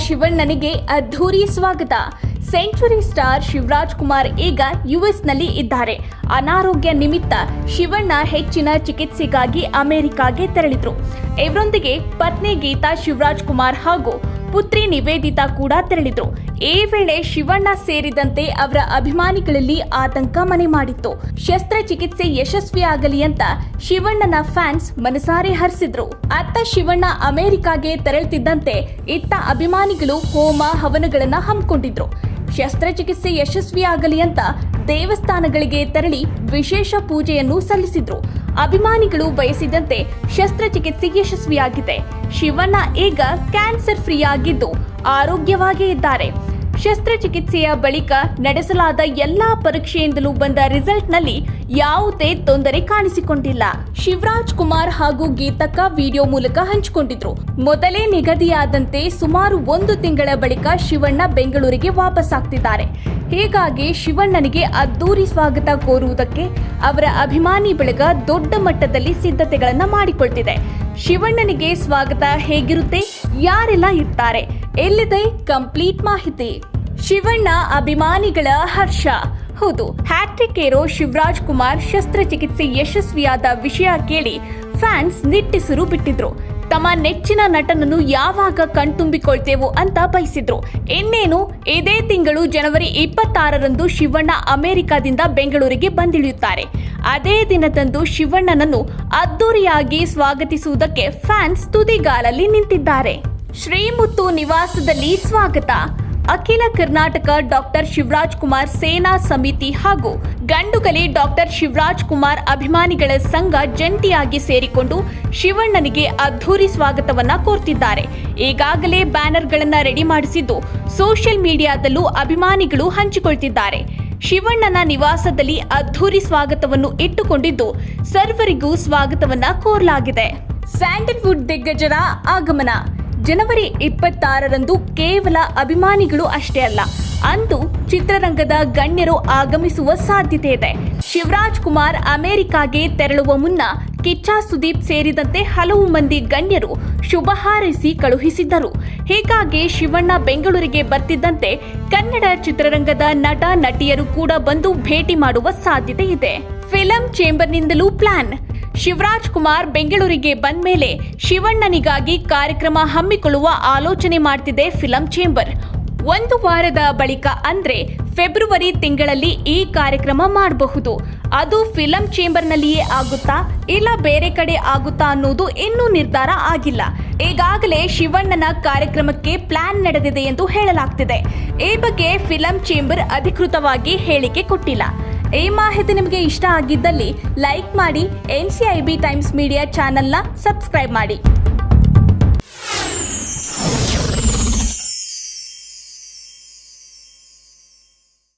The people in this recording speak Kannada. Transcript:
ಶಿವಣ್ಣನಿಗೆ ಅದ್ಧೂರಿ ಸ್ವಾಗತ. ಸೆಂಚುರಿ ಸ್ಟಾರ್ ಶಿವರಾಜ್ ಕುಮಾರ್ ಈಗ ಯುಎಸ್ನಲ್ಲಿ ಇದ್ದಾರೆ. ಅನಾರೋಗ್ಯ ನಿಮಿತ್ತ ಶಿವಣ್ಣ ಹೆಚ್ಚಿನ ಚಿಕಿತ್ಸೆಗಾಗಿ ಅಮೆರಿಕಾಗೆ ತೆರಳಿದ್ರು. ಇವರೊಂದಿಗೆ ಪತ್ನಿ ಗೀತಾ ಶಿವರಾಜ್ ಕುಮಾರ್ ಹಾಗೂ ಪುತ್ರಿ ನಿವೇದಿತಾ ಕೂಡ ತೆರಳಿದ್ರು. ಈ ವೇಳೆ ಶಿವಣ್ಣ ಸೇರಿದಂತೆ ಅವರ ಅಭಿಮಾನಿಗಳಲ್ಲಿ ಆತಂಕ ಮನೆ ಮಾಡಿತ್ತು. ಶಸ್ತ್ರಚಿಕಿತ್ಸೆ ಯಶಸ್ವಿಯಾಗಲಿ ಅಂತ ಶಿವಣ್ಣನ ಫ್ಯಾನ್ಸ್ ಮನಸಾರೆ ಹರಿಸಿದ್ರು. ಅತ್ತ ಶಿವಣ್ಣ ಅಮೆರಿಕಾಗೆ ತೆರಳುತ್ತಿದ್ದಂತೆ ಇತ್ತ ಅಭಿಮಾನಿಗಳು ಹೋಮ ಹವನಗಳನ್ನ ಹಮ್ಮಿಕೊಂಡಿದ್ರು. ಶಸ್ತ್ರಚಿಕಿತ್ಸೆ ಯಶಸ್ವಿಯಾಗಲಿ ಅಂತ ದೇವಸ್ಥಾನಗಳಿಗೆ ತೆರಳಿ ವಿಶೇಷ ಪೂಜೆಯನ್ನು ಸಲ್ಲಿಸಿದ್ರು. ಅಭಿಮಾನಿಗಳು ಬಯಸಿದಂತೆ ಶಸ್ತ್ರಚಿಕಿತ್ಸೆ ಯಶಸ್ವಿಯಾಗಿದೆ. ಶಿವಣ್ಣ ಈಗ ಕ್ಯಾನ್ಸರ್ ಫ್ರೀ ಆಗಿದ್ದು ಆರೋಗ್ಯವಾಗಿ ಇದ್ದಾರೆ. ಶಸ್ತ್ರಚಿಕಿತ್ಸೆಯ ಬಳಿಕ ನಡೆಸಲಾದ ಎಲ್ಲಾ ಪರೀಕ್ಷೆಯಿಂದಲೂ ಬಂದ ರಿಸಲ್ಟ್ನಲ್ಲಿ ಯಾವುದೇ ತೊಂದರೆ ಕಾಣಿಸಿಕೊಂಡಿಲ್ಲ. ಶಿವರಾಜ್ ಕುಮಾರ್ ಹಾಗೂ ಗೀತಕ್ಕ ವಿಡಿಯೋ ಮೂಲಕ ಹಂಚಿಕೊಂಡಿದ್ರು. ಮೊದಲೇ ನಿಗದಿಯಾದಂತೆ ಸುಮಾರು 1 ತಿಂಗಳ ಬಳಿಕ ಶಿವಣ್ಣ ಬೆಂಗಳೂರಿಗೆ ವಾಪಸ್ಸಾಗ್ತಿದ್ದಾರೆ. ಹೀಗಾಗಿ ಶಿವಣ್ಣನಿಗೆ ಅದ್ದೂರಿ ಸ್ವಾಗತ ಕೋರುವುದಕ್ಕೆ ಅವರ ಅಭಿಮಾನಿ ಬಳಗ ದೊಡ್ಡ ಮಟ್ಟದಲ್ಲಿ ಸಿದ್ಧತೆಗಳನ್ನ ಮಾಡಿಕೊಳ್ತಿದೆ. ಶಿವಣ್ಣನಿಗೆ ಸ್ವಾಗತ ಹೇಗಿರುತ್ತೆ, ಯಾರೆಲ್ಲ ಇರ್ತಾರೆ, ಎಲ್ಲಿದೆ ಕಂಪ್ಲೀಟ್ ಮಾಹಿತಿ. ಶಿವಣ್ಣ ಅಭಿಮಾನಿಗಳ ಹರ್ಷ. ಹೌದು, ಹ್ಯಾಟ್ರಿಕ್ ಏರೋ ಶಿವರಾಜ್ ಕುಮಾರ್ ಶಸ್ತ್ರಚಿಕಿತ್ಸೆ ಯಶಸ್ವಿಯಾದ ವಿಷಯ ಕೇಳಿ ಫ್ಯಾನ್ಸ್ ನಿಟ್ಟುಸಿರು ಬಿಟ್ಟಿದ್ರು. ತಮ್ಮ ನೆಚ್ಚಿನ ನಟನನ್ನು ಯಾವಾಗ ಕಣ್ತುಂಬಿಕೊಳ್ತೇವೋ ಅಂತ ಬಯಸಿದ್ರು. ಇನ್ನೇನು ಇದೇ ತಿಂಗಳು ಜನವರಿ 26ರಂದು ಶಿವಣ್ಣ ಅಮೆರಿಕದಿಂದ ಬೆಂಗಳೂರಿಗೆ ಬಂದಿಳಿಯುತ್ತಾರೆ. ಅದೇ ದಿನದಂದು ಶಿವಣ್ಣನನ್ನು ಅದ್ದೂರಿಯಾಗಿ ಸ್ವಾಗತಿಸುವುದಕ್ಕೆ ಫ್ಯಾನ್ಸ್ ತುದಿಗಾಲಲ್ಲಿ ನಿಂತಿದ್ದಾರೆ. ಶ್ರೀಮುತ್ತು ನಿವಾಸದಲ್ಲಿ ಸ್ವಾಗತ. ಅಖಿಲ ಕರ್ನಾಟಕ ಡಾಕ್ಟರ್ ಶಿವರಾಜ್ ಕುಮಾರ್ ಸೇನಾ ಸಮಿತಿ ಹಾಗೂ ಗಂಡುಗಲಿ ಡಾಕ್ಟರ್ ಶಿವರಾಜ್ ಕುಮಾರ್ ಅಭಿಮಾನಿಗಳ ಸಂಘ ಜಂಟಿಯಾಗಿ ಸೇರಿಕೊಂಡು ಶಿವಣ್ಣನಿಗೆ ಅದ್ಧೂರಿ ಸ್ವಾಗತವನ್ನ ಕೋರ್ತಿದ್ದಾರೆ. ಈಗಾಗಲೇ ಬ್ಯಾನರ್ಗಳನ್ನ ರೆಡಿ ಮಾಡಿಸಿದ್ದು ಸೋಷಿಯಲ್ ಮೀಡಿಯಾದಲ್ಲೂ ಅಭಿಮಾನಿಗಳು ಹಂಚಿಕೊಳ್ತಿದ್ದಾರೆ. ಶಿವಣ್ಣನ ನಿವಾಸದಲ್ಲಿ ಅದ್ಧೂರಿ ಸ್ವಾಗತವನ್ನು ಇಟ್ಟುಕೊಂಡಿದ್ದು ಸರ್ವರಿಗೂ ಸ್ವಾಗತವನ್ನ ಕೋರಲಾಗಿದೆ. ಸ್ಯಾಂಡಲ್ವುಡ್ ದಿಗ್ಗಜರ ಆಗಮನ. ಜನವರಿ 26ರಂದು ಕೇವಲ ಅಭಿಮಾನಿಗಳು ಅಷ್ಟೇ ಅಲ್ಲ, ಅಂದು ಚಿತ್ರರಂಗದ ಗಣ್ಯರು ಆಗಮಿಸುವ ಸಾಧ್ಯತೆ ಇದೆ. ಶಿವರಾಜ್ ಕುಮಾರ್ ಅಮೆರಿಕಾಗೆ ತೆರಳುವ ಮುನ್ನ ಕಿಚ್ಚ ಸುದೀಪ್ ಸೇರಿದಂತೆ ಹಲವು ಮಂದಿ ಗಣ್ಯರು ಶುಭ ಹಾರೈಸಿ ಕಳುಹಿಸಿದ್ದರು. ಹೀಗಾಗಿ ಶಿವಣ್ಣ ಬೆಂಗಳೂರಿಗೆ ಬರ್ತಿದ್ದಂತೆ ಕನ್ನಡ ಚಿತ್ರರಂಗದ ನಟ ನಟಿಯರು ಕೂಡ ಬಂದು ಭೇಟಿ ಮಾಡುವ ಸಾಧ್ಯತೆ ಇದೆ. ಫಿಲಂ ಚೇಂಬರ್ನಿಂದಲೂ ಪ್ಲಾನ್. ಶಿವರಾಜ್ ಕುಮಾರ್ ಬೆಂಗಳೂರಿಗೆ ಬಂದ ಮೇಲೆ ಶಿವಣ್ಣನಿಗಾಗಿ ಕಾರ್ಯಕ್ರಮ ಹಮ್ಮಿಕೊಳ್ಳುವ ಆಲೋಚನೆ ಮಾಡ್ತಿದೆ ಫಿಲಂ ಚೇಂಬರ್. 1 ವಾರದ ಬಳಿಕ ಅಂದ್ರೆ ಫೆಬ್ರವರಿ ತಿಂಗಳಲ್ಲಿ ಈ ಕಾರ್ಯಕ್ರಮ ಮಾಡಬಹುದು. ಅದು ಫಿಲಂ ಚೇಂಬರ್ನಲ್ಲಿಯೇ ಆಗುತ್ತಾ ಇಲ್ಲ ಬೇರೆ ಕಡೆ ಆಗುತ್ತಾ ಅನ್ನೋದು ಇನ್ನೂ ನಿರ್ಧಾರ ಆಗಿಲ್ಲ. ಈಗಾಗಲೇ ಶಿವಣ್ಣನ ಕಾರ್ಯಕ್ರಮಕ್ಕೆ ಪ್ಲಾನ್ ನಡೆದಿದೆ ಎಂದು ಹೇಳಲಾಗ್ತಿದೆ. ಈ ಬಗ್ಗೆ ಫಿಲಂ ಚೇಂಬರ್ ಅಧಿಕೃತವಾಗಿ ಹೇಳಿಕೆ ಕೊಟ್ಟಿಲ್ಲ. ಈ ಮಾಹಿತಿ ನಿಮಗೆ ಇಷ್ಟ ಆಗಿದ್ದಲ್ಲಿ ಲೈಕ್ ಮಾಡಿ, NCIB ಟೈಮ್ಸ್ ಮೀಡಿಯಾ ಚಾನೆಲ್ನ ಸಬ್ಸ್ಕ್ರೈಬ್ ಮಾಡಿ.